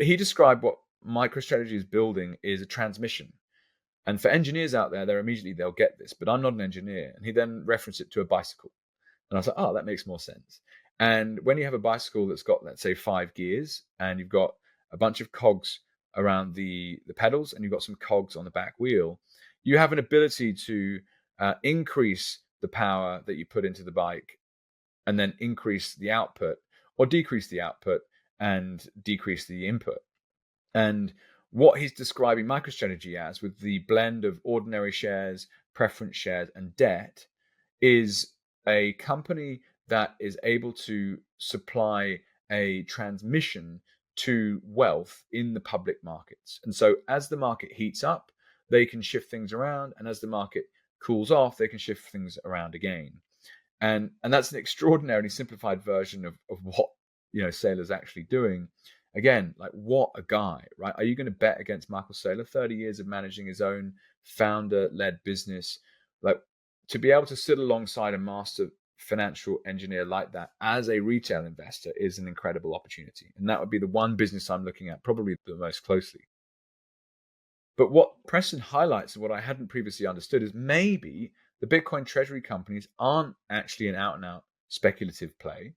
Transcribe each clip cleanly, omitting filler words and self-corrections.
he described what MicroStrategy is building is a transmission. And for engineers out there, they'll get this, but I'm not an engineer. And he then referenced it to a bicycle. And I was like, oh, that makes more sense. And when you have a bicycle that's got, let's say, 5 gears, and you've got a bunch of cogs around the pedals, and you've got some cogs on the back wheel, you have an ability to increase the power that you put into the bike and then increase the output, or decrease the output and decrease the input. And what he's describing MicroStrategy as, with the blend of ordinary shares, preference shares, and debt, is a company that is able to supply a transmission to wealth in the public markets. And so as the market heats up, they can shift things around, and as the market cools off, they can shift things around again. And that's an extraordinarily simplified version of what Saylor's actually doing. Again, like, what a guy, right? Are you going to bet against Michael Saylor? 30 years of managing his own founder-led business. Like, to be able to sit alongside a master financial engineer like that as a retail investor is an incredible opportunity. And that would be the one business I'm looking at probably the most closely. But what Preston highlights, and what I hadn't previously understood, is maybe the Bitcoin Treasury companies aren't actually an out-and-out speculative play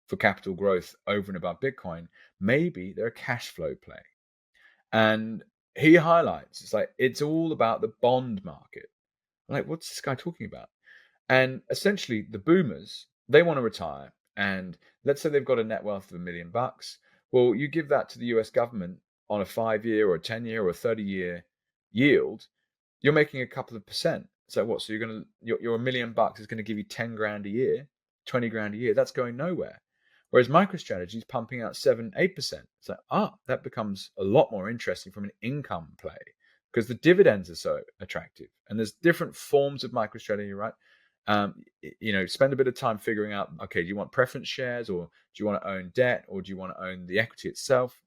for capital growth over and above Bitcoin. Maybe they're a cash flow play. And he highlights, it's like, it's all about the bond market. I'm like, what's this guy talking about? And essentially, the boomers, they want to retire. And let's say they've got a net worth of $1 million. Well, you give that to the US government on a 5-year or a 10-year or a 30-year yield, you're making a couple of percent. So what? So your $1 million is going to give you 10 grand a year, 20 grand a year. That's going nowhere. Whereas MicroStrategy is pumping out 7-8%. So that becomes a lot more interesting from an income play, because the dividends are so attractive. And there's different forms of MicroStrategy, right? Spend a bit of time figuring out, okay, do you want preference shares, or do you want to own debt, or do you want to own the equity itself?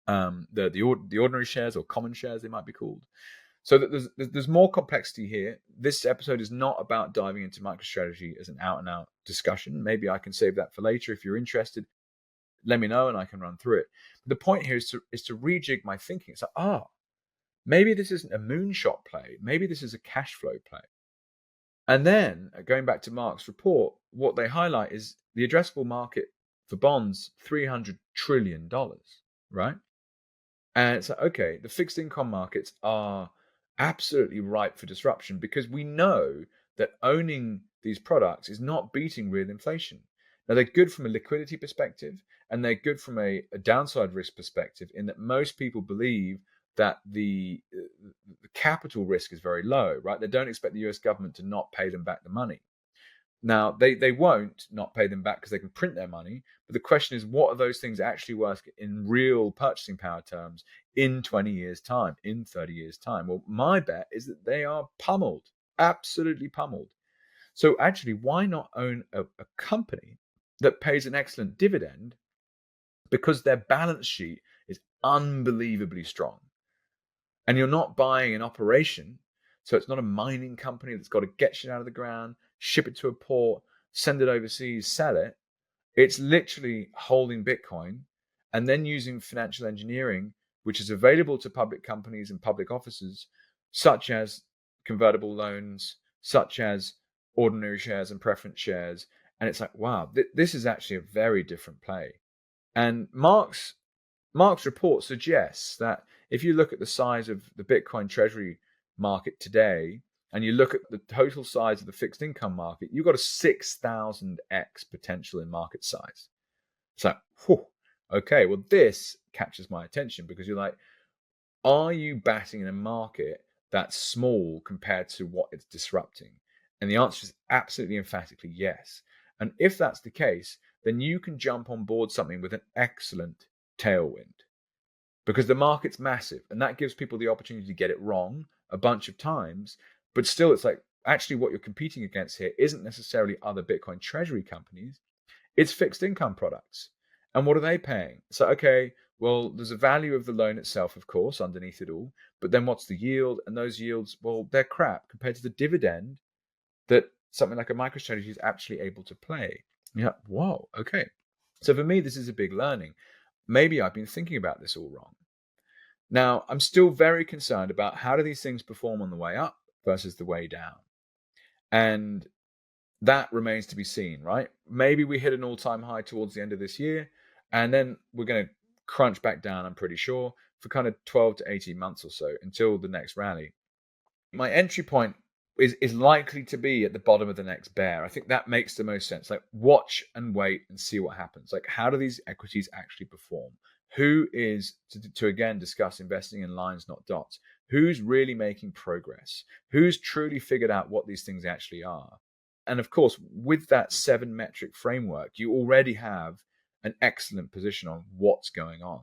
The ordinary shares, or common shares, they might be called. So that there's more complexity here. This episode is not about diving into MicroStrategy as an out-and-out discussion. Maybe I can save that for later. If you're interested, let me know and I can run through it. But the point here is to rejig my thinking. It's like, maybe this isn't a moonshot play. Maybe this is a cash flow play. And then, going back to Mark's report, what they highlight is the addressable market for bonds, $300 trillion, right? And it's like, okay, the fixed income markets are absolutely ripe for disruption, because we know that owning these products is not beating real inflation. Now, they're good from a liquidity perspective, and they're good from a downside risk perspective, in that most people believe that the capital risk is very low, right? They don't expect the US government to not pay them back the money. Now, they won't not pay them back because they can print their money. But the question is, what are those things actually worth in real purchasing power terms in 20 years' time, in 30 years' time? Well, my bet is that they are pummeled, absolutely pummeled. So actually, why not own a company that pays an excellent dividend, because their balance sheet is unbelievably strong? And you're not buying an operation. So it's not a mining company that's got to get shit out of the ground, ship it to a port, send it overseas, sell it. It's literally holding Bitcoin and then using financial engineering, which is available to public companies and public offices, such as convertible loans, such as ordinary shares and preference shares. And it's like, wow, this is actually a very different play. And Mark's report suggests that if you look at the size of the Bitcoin Treasury market today, and you look at the total size of the fixed income market, you've got a 6,000x potential in market size. So, okay, well, this captures my attention, because you're like, are you batting in a market that's small compared to what it's disrupting? And the answer is absolutely emphatically yes. And if that's the case, then you can jump on board something with an excellent tailwind, because the market's massive, and that gives people the opportunity to get it wrong a bunch of times. But still, it's like, actually what you're competing against here isn't necessarily other Bitcoin Treasury companies, it's fixed income products. And what are they paying? So, okay, well, there's a value of the loan itself, of course, underneath it all, but then what's the yield? And those yields, well, they're crap compared to the dividend that something like a MicroStrategy is actually able to play. Yeah, whoa, okay. So for me, this is a big learning. maybe I've been thinking about this all wrong. Now, I'm still very concerned about how do these things perform on the way up versus the way down. And that remains to be seen, right? Maybe we hit an all-time high towards the end of this year, and then we're going to crunch back down, I'm pretty sure, for kind of 12 to 18 months or so until the next rally. My entry point is likely to be at the bottom of the next bear. I think that makes the most sense. Like, watch and wait and see what happens. Like, how do these equities actually perform? Who is, to again discuss investing in lines, not dots, who's really making progress? Who's truly figured out what these things actually are? And of course, with that 7-metric framework, you already have an excellent position on what's going on,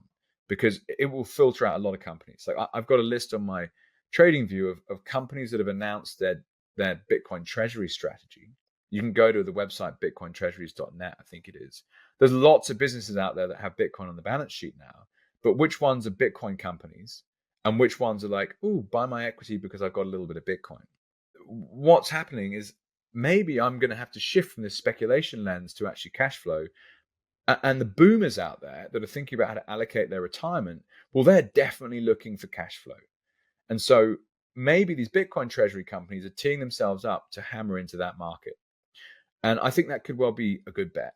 because it will filter out a lot of companies. Like, I've got a list on my trading view of companies that have announced their Bitcoin Treasury strategy. You can go to the website bitcointreasuries.net, I think it is. There's lots of businesses out there that have Bitcoin on the balance sheet now, but which ones are Bitcoin companies and which ones are like, ooh, buy my equity because I've got a little bit of Bitcoin? What's happening is maybe I'm going to have to shift from this speculation lens to actually cash flow. And the boomers out there that are thinking about how to allocate their retirement, well, they're definitely looking for cash flow. And so maybe these Bitcoin treasury companies are teeing themselves up to hammer into that market. And I think that could well be a good bet.